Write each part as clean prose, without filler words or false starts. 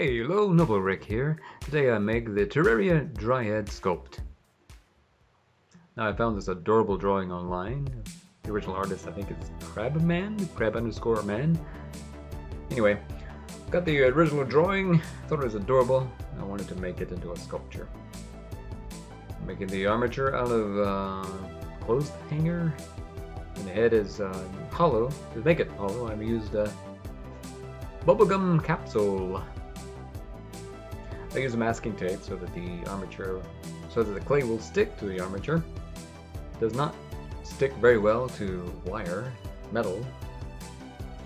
Hey, hello, Noble Rick here. Today I make the Terraria Dryad sculpt. Now I found this adorable drawing online. The original artist I think is Crab_man. Anyway, got the original drawing, thought it was adorable. I wanted to make it into a sculpture. I'm making the armature out of clothes hanger, and the head is hollow. To make it hollow, I've used a bubblegum capsule. I use masking tape so that the clay will stick to the armature. It does not stick very well to metal.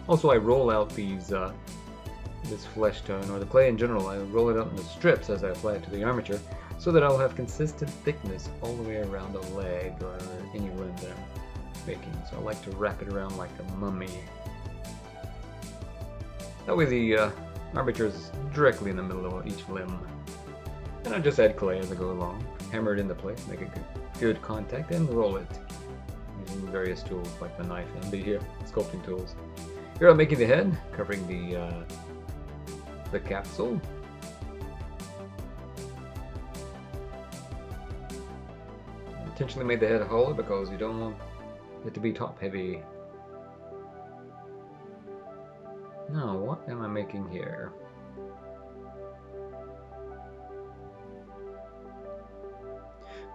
Also, I roll out this flesh tone, or the clay in general, I roll it out into strips as I apply it to the armature, so that I'll have consistent thickness all the way around the leg or any limb that I'm making. So I like to wrap it around like a mummy. That way the armature is directly in the middle of each limb. And I just add clay as I go along, hammer it into place, make a good contact, and roll it using various tools like the knife and the sculpting tools. Here I'm making the head, covering the capsule. I intentionally made the head hollow because you don't want it to be top heavy. Now, what am I making here?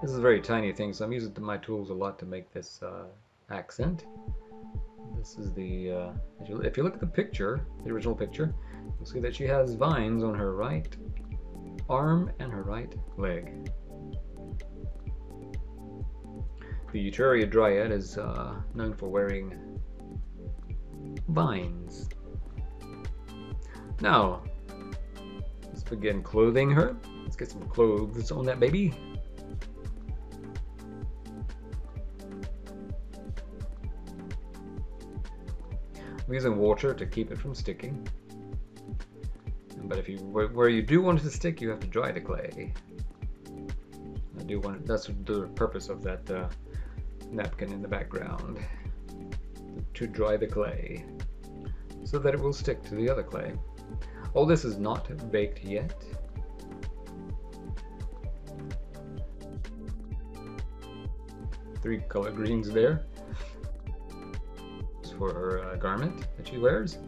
This is a very tiny thing, so I'm using my tools a lot to make this accent. This is the, if you look at the picture, the original picture, you'll see that she has vines on her right arm and her right leg. The Terraria Dryad is known for wearing vines. Now, let's begin clothing her. Let's get some clothes on that baby. I'm using water to keep it from sticking. But where you do want it to stick, you have to dry the clay. That's the purpose of that napkin in the background, to dry the clay so that it will stick to the other clay. All this is not baked yet. Three color greens there for her garment that she wears.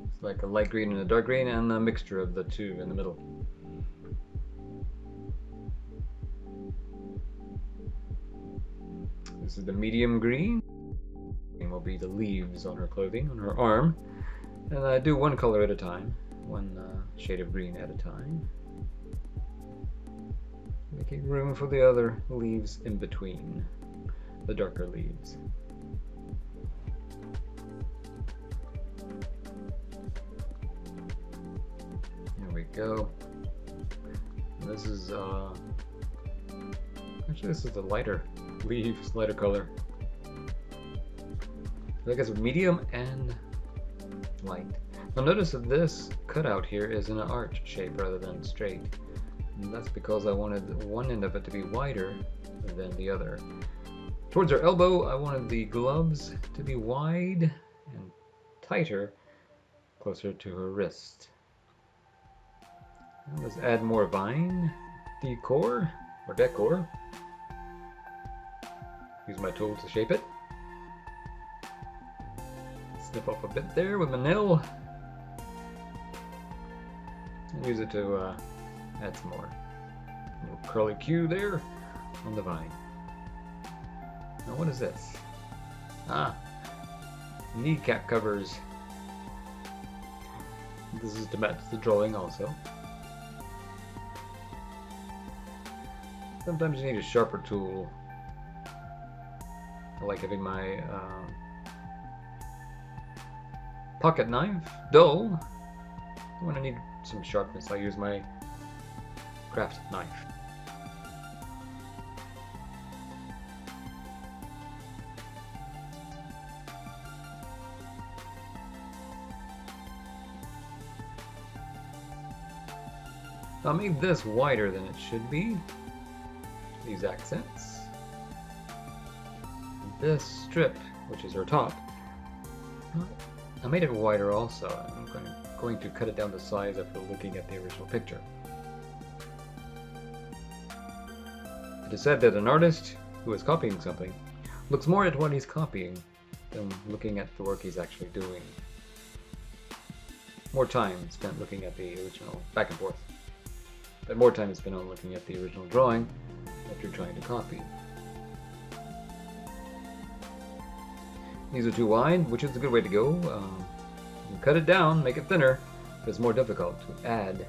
It's like a light green and a dark green, and a mixture of the two in the middle. This is the medium green. Will be the leaves on her clothing, on her arm, and I do one color at a time, one shade of green at a time, making room for the other leaves in between, the darker leaves. There we go. This is actually this is the lighter leaves, lighter color. I guess medium and light. Now notice that this cutout here is in an arch shape rather than straight. And that's because I wanted one end of it to be wider than the other. Towards her elbow, I wanted the gloves to be wide and tighter, closer to her wrist. Now let's add more vine decor. Use my tool to shape it. Snip off a bit there with my nail, and use it to add some more. A little curly Q there on the vine. Now what is this? Kneecap covers. This is to match the drawing also. Sometimes you need a sharper tool. I like having my pocket knife dull. When I need some sharpness, I use my craft knife. I made this wider than it should be. These accents. This strip, which is her top, I made it wider also. I'm going to cut it down to size after looking at the original picture. It is said that an artist who is copying something looks more at what he's copying than looking at the work he's actually doing. More time spent looking at the original, back and forth. But more time is spent on looking at the original drawing that you're trying to copy. These are too wide, which is a good way to go. You cut it down, make it thinner, but it's more difficult to add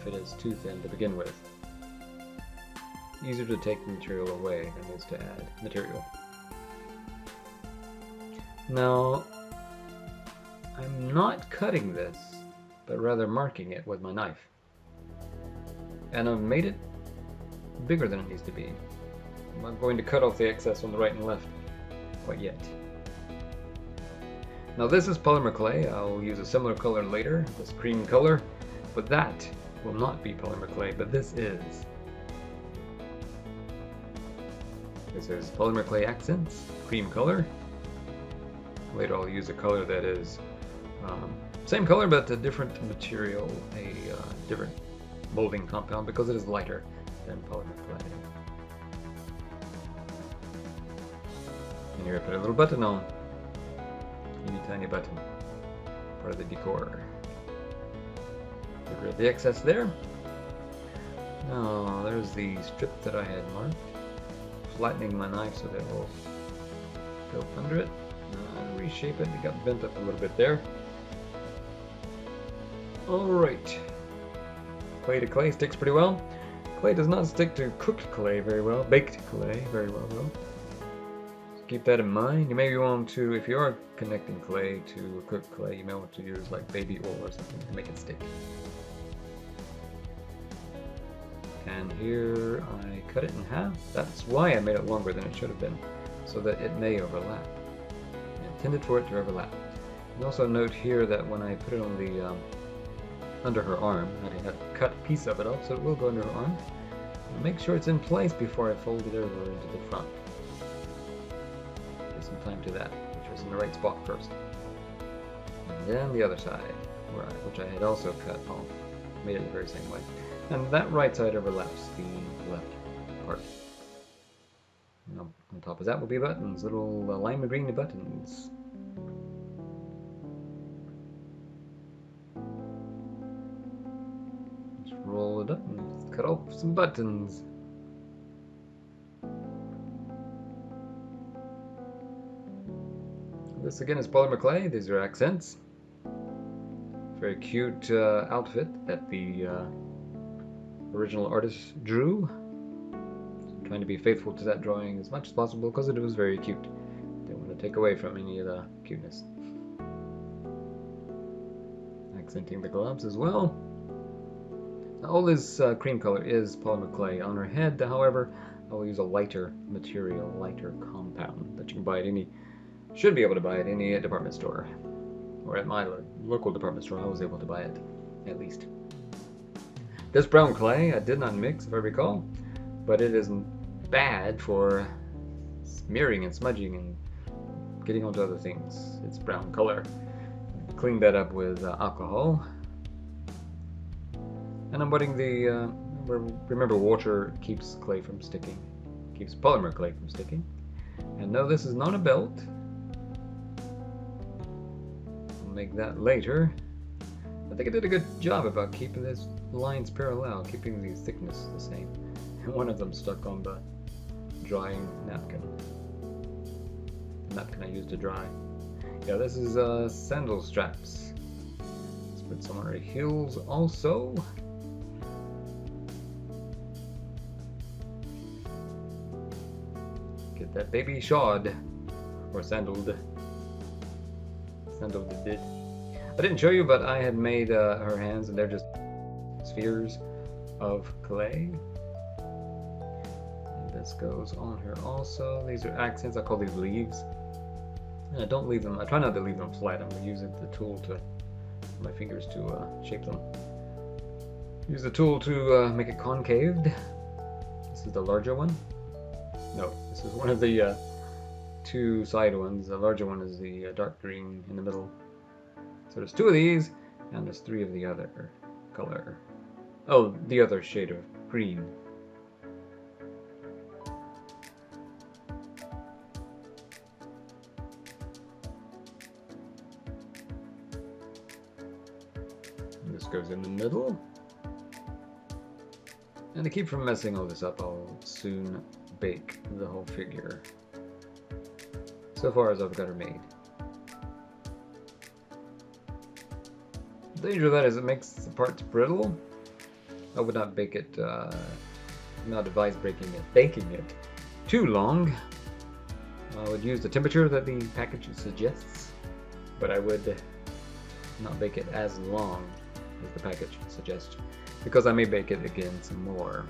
if it is too thin to begin with. Easier to take the material away than it is to add material. Now, I'm not cutting this, but rather marking it with my knife. And I've made it bigger than it needs to be. I'm not going to cut off the excess on the right and left quite yet. Now this is polymer clay. I'll use a similar color later, this cream color, but that will not be polymer clay, but this is. This is polymer clay accents, cream color. Later I'll use a color that is same color but a different material, a different molding compound because it is lighter than polymer clay. And here I put a little button on. Teeny tiny button. Part of the decor. Get rid of the excess there. Now there's the strip that I had marked. Flattening my knife so that it will go under it. And reshape it. It got bent up a little bit there. Alright. Clay to clay sticks pretty well. Clay does not stick to cooked clay very well. Baked clay very well though. So keep that in mind. You may want to, if you are connecting clay to cooked clay, you may want to use like baby oil or something to make it stick. And here I cut it in half. That's why I made it longer than it should have been, so that it may overlap. I intended for it to overlap. And also note here that when I put it on the under her arm, I had to cut a piece of it off so it will go under her arm. And make sure it's in place before I fold it over into the front. Give some time to that, make sure it's in the right spot first. And then the other side, which I had also cut off, made it the very same way. And that right side overlaps the left part. And on top of that will be buttons, little lime green buttons. Just roll it up and cut off some buttons. This again is polymer clay. These are accents. Very cute outfit that the original artist drew. So I'm trying to be faithful to that drawing as much as possible because it was very cute. Didn't want to take away from any of the cuteness. Accenting the gloves as well. Now, all this cream color is polymer clay. On her head, however, I will use a lighter material, lighter compound that you can buy at any, should be able to buy at any department store. Or at my local department store, I was able to buy it, at least. This brown clay I did not mix, if I recall, but it isn't bad for smearing and smudging and getting onto other things. It's brown color. Cleaned that up with alcohol. And I'm putting the, remember water keeps clay from sticking, keeps polymer clay from sticking. And no, this is not a belt. I'll make that later. I think I did a good job about keeping these lines parallel, keeping the thickness the same. And one of them stuck on the drying napkin. The napkin I used to dry. Yeah, this is sandal straps. Let's put some on our heels also. Get that baby shod, or sandaled. Sandaled did. I didn't show you, but I had made her hands, and they're just spheres of clay. And this goes on her also. These are accents. I call these leaves. And I don't leave them. I try not to leave them flat. I'm using the tool to my fingers to shape them. Use the tool to make it concaved. This is the larger one. No, this is one of the two side ones. The larger one is the dark green in the middle. So there's 2 of these, and there's 3 of the other color. Oh, the other shade of green. And this goes in the middle. And to keep from messing all this up, I'll soon bake the whole figure. So far as I've got her made. The danger of that is it makes the parts brittle. I would not bake it, not advise baking it too long. I would use the temperature that the package suggests, but I would not bake it as long as the package suggests, because I may bake it again some more.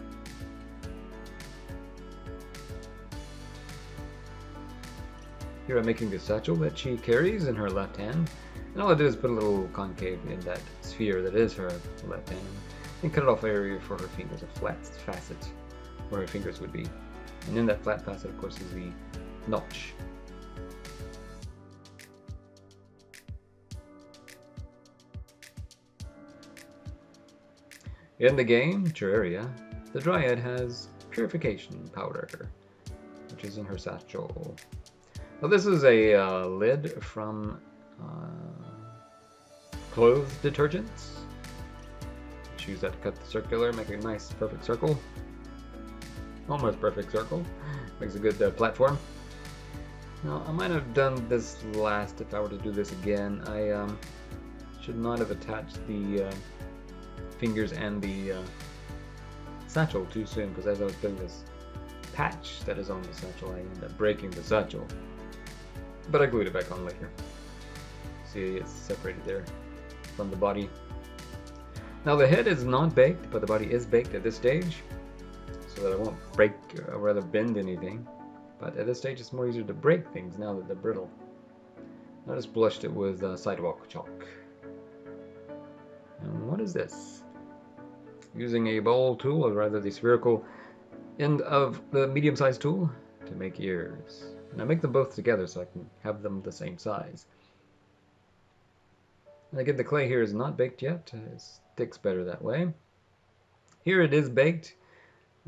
Here I'm making the satchel that she carries in her left hand, and all I did is put a little concave in that sphere that is her left hand, and cut off area for her fingers, a flat facet where her fingers would be. And in that flat facet, of course, is the notch. In the game, Terraria, the Dryad has purification powder, which is in her satchel. Now this is a lid from clothes detergents. Just use that to cut the circular, make a nice perfect circle. Almost perfect circle. Makes a good platform. Now I might have done this last if I were to do this again. I should not have attached the fingers and the satchel too soon, because as I was putting this patch that is on the satchel, I ended up breaking the satchel. But I glued it back on later. See, it's separated there from the body. Now the head is not baked, but the body is baked at this stage, so that I won't break or rather bend anything. But at this stage it's more easier to break things now that they're brittle. I just blushed it with sidewalk chalk. And what is this? Using a ball tool, or rather the spherical end of the medium-sized tool, to make ears. And I make them both together so I can have them the same size. And again, the clay here is not baked yet. It sticks better that way. Here it is baked.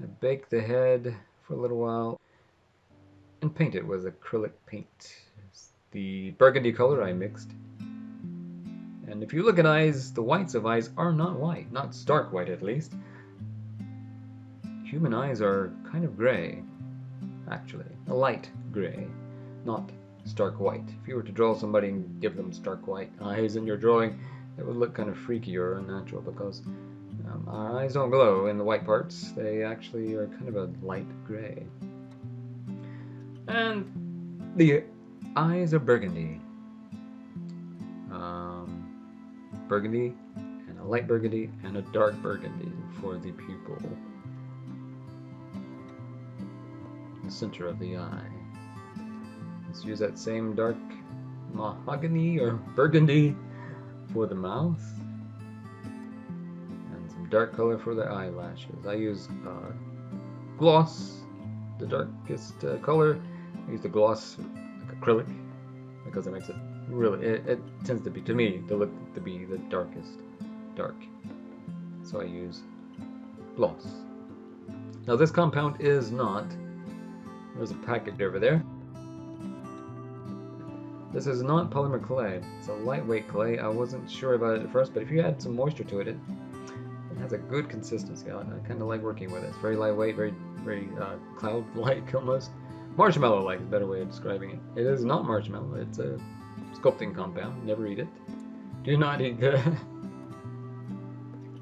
I bake the head for a little while and paint it with acrylic paint. It's the burgundy color I mixed. And if you look at eyes, the whites of eyes are not white, not stark white at least. Human eyes are kind of gray, actually, a light gray, not stark white. If you were to draw somebody and give them stark white eyes in your drawing, it would look kind of freaky or unnatural, because our eyes don't glow in the white parts. They actually are kind of a light gray. And the eyes are burgundy. Burgundy, and a light burgundy, and a dark burgundy for the pupil. The center of the eye. Let's use that same dark mahogany or burgundy for the mouth. And some dark color for the eyelashes. I use gloss, the darkest color. I use the gloss like acrylic, because it makes it really, it tends to be, to me, to look to be the darkest dark. So I use gloss. Now this compound is not, there's a packet over there. This is not polymer clay. It's a lightweight clay. I wasn't sure about it at first, but if you add some moisture to it, it has a good consistency. I kind of like working with it. It's very lightweight, very cloud-like almost. Marshmallow-like is a better way of describing it. It is not marshmallow. It's a sculpting compound. Never eat it. Do not eat that.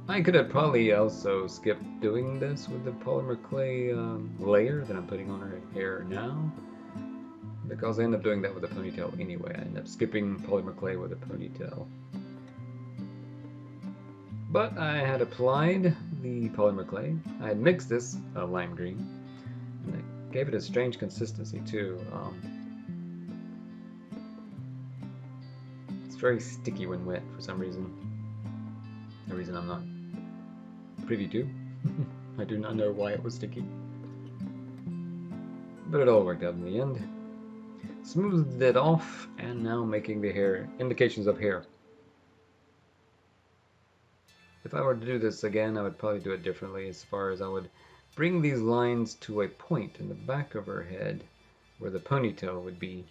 I could have probably also skipped doing this with the polymer clay layer that I'm putting on her hair now, because I end up doing that with a ponytail anyway. I end up skipping polymer clay with a ponytail. But I had applied the polymer clay. I had mixed this lime green, and it gave it a strange consistency too. It's very sticky when wet for some reason. A reason I'm not privy to. I do not know why it was sticky. But it all worked out in the end. Smoothed it off, and now making the hair, indications of hair. If I were to do this again, I would probably do it differently, as far as I would bring these lines to a point in the back of her head where the ponytail would be.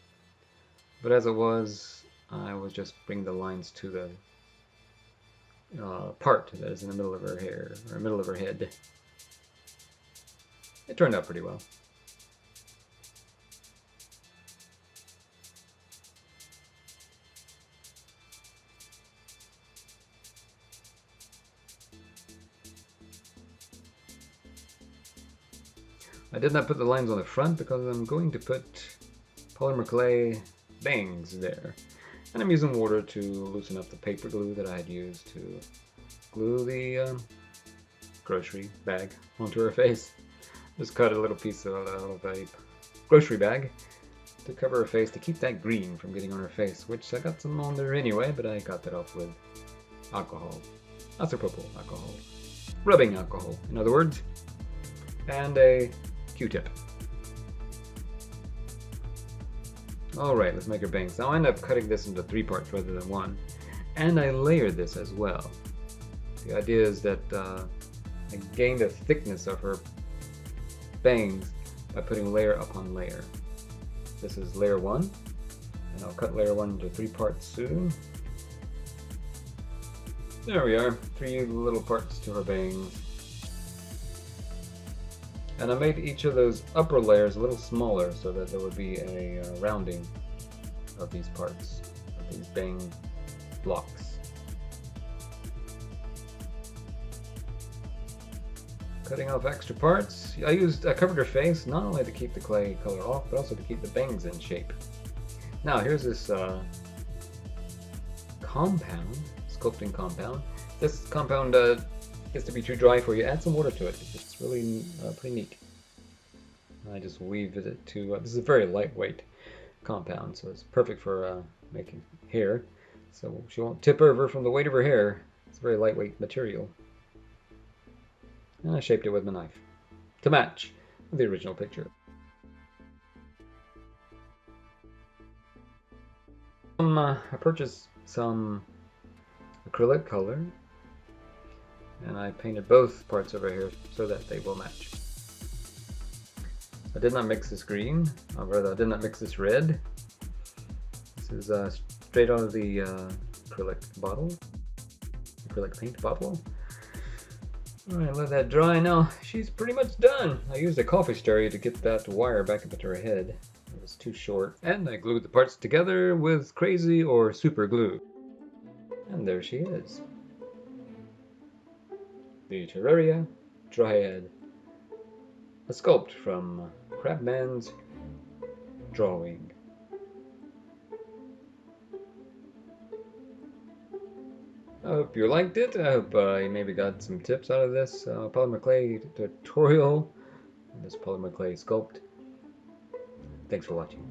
But as it was, I would just bring the lines to the part that is in the middle of her hair, or middle of her head. It turned out pretty well. I did not put the lines on the front because I'm going to put polymer clay bangs there. And I'm using water to loosen up the paper glue that I had used to glue the grocery bag onto her face. Just cut a little piece of a grocery bag to cover her face to keep that green from getting on her face, which I got some on there anyway, but I got that off with alcohol. Isopropyl alcohol. Rubbing alcohol, in other words. And a Q-tip. Alright, let's make her bangs. Now I end up cutting this into 3 parts rather than 1. And I layer this as well. The idea is that I gain the thickness of her bangs by putting layer upon layer. This is layer 1. And I'll cut layer 1 into 3 parts soon. There we are. 3 little parts to her bangs. And I made each of those upper layers a little smaller so that there would be a rounding of these parts, of these bang blocks. Cutting off extra parts. I covered her face not only to keep the clay color off, but also to keep the bangs in shape. Now here's this compound, sculpting compound. This compound gets to be too dry for you. Add some water to it. It's really pretty neat. I just weave it to, this is a very lightweight compound, so it's perfect for making hair. So she won't tip over from the weight of her hair. It's a very lightweight material. And I shaped it with my knife to match the original picture. I purchased some acrylic color, and I painted both parts of her hair so that they will match. I did not mix this green, or rather I did not mix this red. This is straight out of the acrylic paint bottle. Alright, let that dry. Now she's pretty much done. I used a coffee stirrer to get that wire back up into her head. It was too short. And I glued the parts together with crazy or super glue. And there she is. The Terraria Dryad. A sculpt from Crabman's drawing. I hope you liked it. I hope you maybe got some tips out of this polymer clay tutorial, this polymer clay sculpt. Thanks for watching.